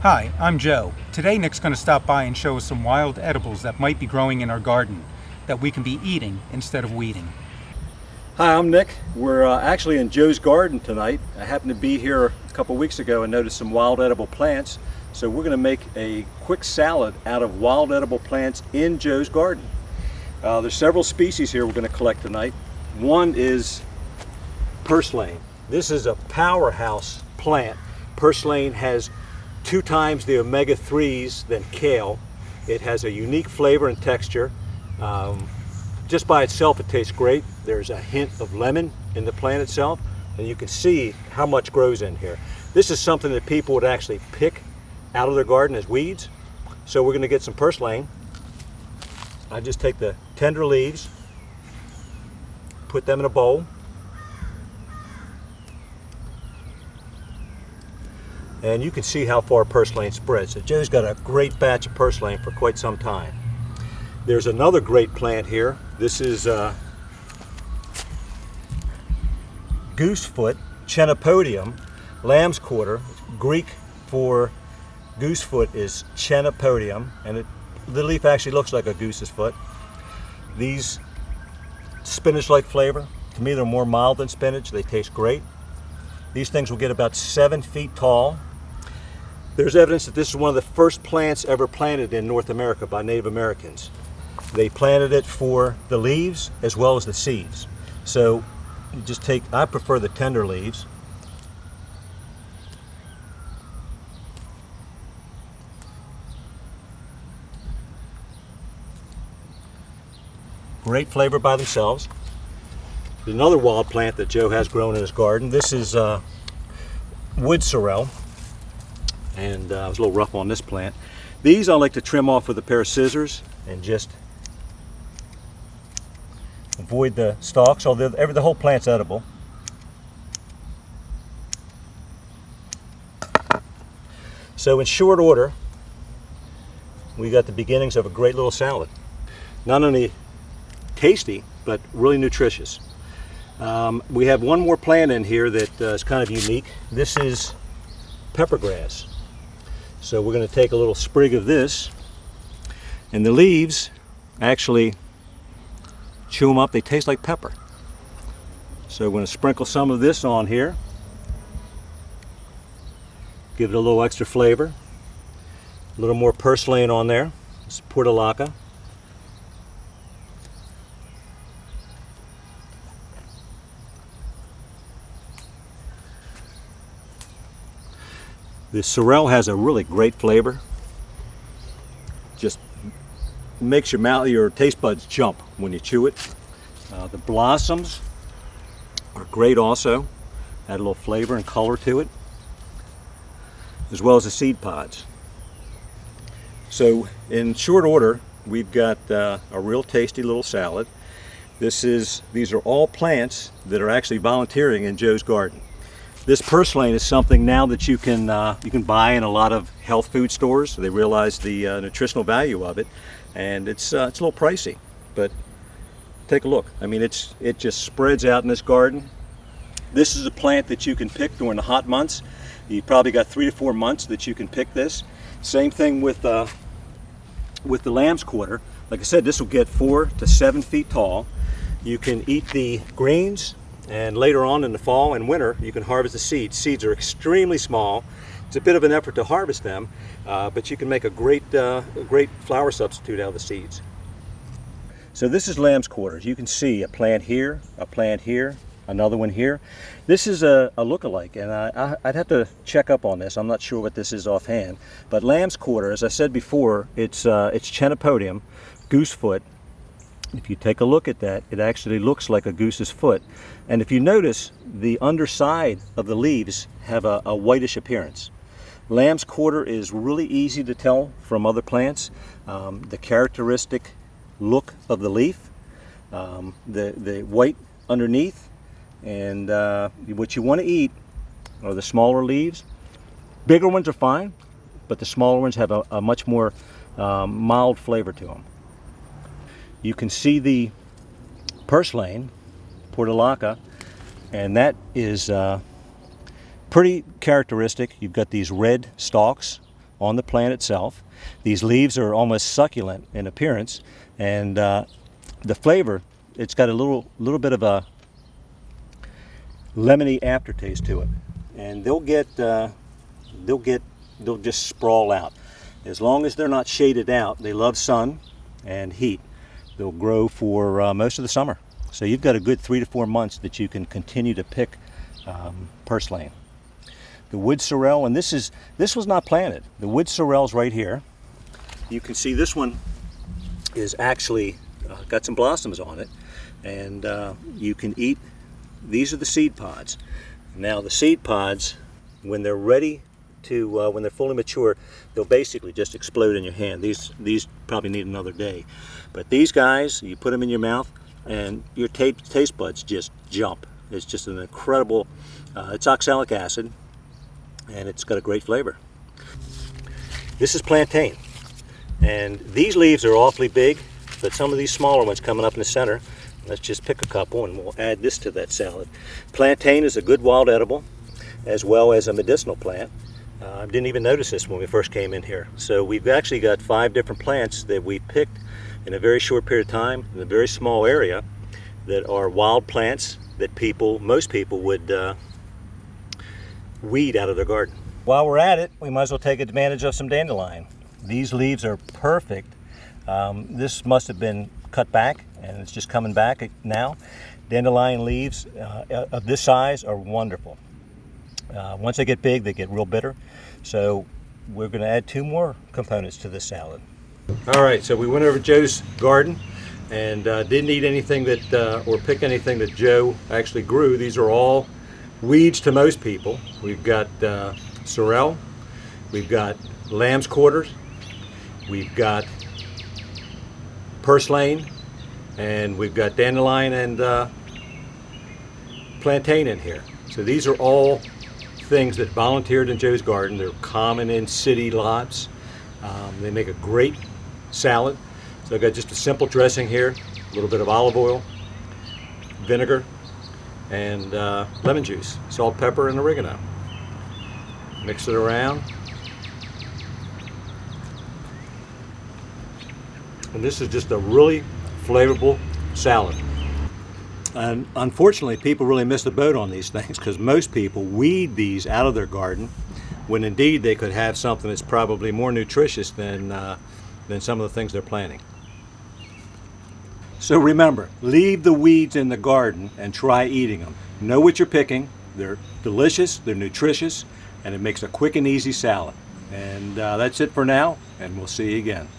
Hi, I'm Joe. Today Nick's going to stop by and show us some wild edibles that might be growing in our garden that we can be eating instead of weeding. Hi, I'm Nick. We're actually in Joe's garden tonight. I happened to be here a couple weeks ago and noticed some wild edible plants. So we're going to make a quick salad out of wild edible plants in Joe's garden. There's several species here we're going to collect tonight. One is purslane. This is a powerhouse plant. Purslane has 2 times the omega-3s than kale. It has a unique flavor and texture. Just by itself it tastes great. There's a hint of lemon in the plant itself, and you can see how much grows in here. This is something that people would actually pick out of their garden as weeds. So we're going to get some purslane. I just take the tender leaves, put them in a bowl, and you can see how far purslane spreads. So Joe's got a great batch of purslane for quite some time. There's another great plant here. This is goosefoot, chenopodium, lamb's quarter. Greek for goosefoot is chenopodium, and the leaf actually looks like a goose's foot. These spinach-like flavor. To me, they're more mild than spinach. They taste great. These things will get about 7 feet tall. There's evidence that this is one of the first plants ever planted in North America by Native Americans. They planted it for the leaves as well as the seeds. So you just take, I prefer the tender leaves. Great flavor by themselves. There's another wild plant that Joe has grown in his garden. This is wood sorrel, and I was a little rough on this plant. These I like to trim off with a pair of scissors and just avoid the stalks, although the whole plant's edible. So in short order, we got the beginnings of a great little salad. Not only tasty, but really nutritious. We have one more plant in here that is kind of unique. This is peppergrass. So we're going to take a little sprig of this, and the leaves actually chew them up. They taste like pepper. So we're going to sprinkle some of this on here, give it a little extra flavor. A little more purslane on there. It's portulaca. The sorrel has a really great flavor. Just makes your taste buds jump when you chew it. The blossoms are great also. Add a little flavor and color to it, as well as the seed pods. So in short order, we've got a real tasty little salad. These are all plants that are actually volunteering in Joe's garden. This purslane is something now that you can buy in a lot of health food stores. They realize the nutritional value of it, and it's a little pricey, but take a look. I mean, it just spreads out in this garden. This is a plant that you can pick during the hot months. You've probably got 3 to 4 months that you can pick this. Same thing with the lamb's quarter. Like I said, this will get 4 to 7 feet tall. You can eat the greens, and later on in the fall and winter, you can harvest the seeds. Seeds are extremely small. It's a bit of an effort to harvest them, but you can make a great flour substitute out of the seeds. So this is lamb's quarters. You can see a plant here, another one here. This is a look-alike, and I'd have to check up on this. I'm not sure what this is offhand. But lamb's quarter, as I said before, it's chenopodium, goosefoot. If you take a look at that, it actually looks like a goose's foot. And if you notice, the underside of the leaves have a whitish appearance. Lamb's quarter is really easy to tell from other plants. The characteristic look of the leaf, the white underneath, and what you want to eat are the smaller leaves. Bigger ones are fine, but the smaller ones have a much more mild flavor to them. You can see the purslane, portulaca, and that is pretty characteristic. You've got these red stalks on the plant itself. These leaves are almost succulent in appearance, and the flavor, it's got a little bit of a lemony aftertaste to it, and they'll just sprawl out. As long as they're not shaded out, they love sun and heat. They'll grow for most of the summer. So you've got a good 3 to 4 months that you can continue to pick purslane. The wood sorrel, and this was not planted. The wood sorrel's right here. You can see this one is actually got some blossoms on it, and you can eat. These are the seed pods. Now the seed pods, when they're ready to, when they're fully mature, they'll basically just explode in your hand. These probably need another day, but these guys, you put them in your mouth, and your taste buds just jump. It's just an incredible. It's oxalic acid, and it's got a great flavor. This is plantain, and these leaves are awfully big, but some of these smaller ones coming up in the center. Let's just pick a couple and we'll add this to that salad. Plantain is a good wild edible as well as a medicinal plant. I didn't even notice this when we first came in here. So we've actually got 5 different plants that we picked in a very short period of time in a very small area that are wild plants that most people would weed out of their garden. While we're at it, we might as well take advantage of some dandelion. These leaves are perfect. This must have been cut back, and it's just coming back now. Dandelion leaves of this size are wonderful. Once they get big, they get real bitter. So we're going to add 2 more components to this salad. All right, so we went over Joe's garden and didn't eat anything that, or pick anything that Joe actually grew. These are all weeds to most people. We've got sorrel, we've got lamb's quarters, we've got purslane, and we've got dandelion and plantain in here. So these are all things that volunteered in Joe's garden. They're common in city lots. They make a great salad. So I've got just a simple dressing here, a little bit of olive oil, vinegar, and lemon juice, salt, pepper, and oregano. Mix it around. And this is just a really flavorful salad. And unfortunately, people really miss the boat on these things because most people weed these out of their garden when indeed they could have something that's probably more nutritious than some of the things they're planting. So remember, leave the weeds in the garden and try eating them. Know what you're picking. They're delicious, they're nutritious, and it makes a quick and easy salad. And that's it for now, and we'll see you again.